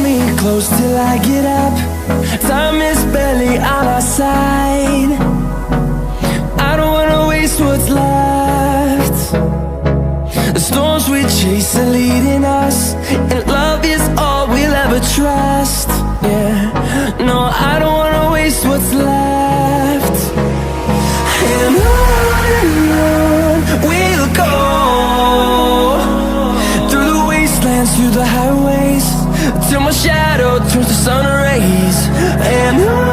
me close till I get up. Time is barely on our side. I don't wanna waste what's left. The storms we chase are leading us, and love is all we'll ever trust. Yeah, no, I don't wanna waste what's left. And on we'll go, through the wastelands, through the highways, till my shadow turns to sun rays. And on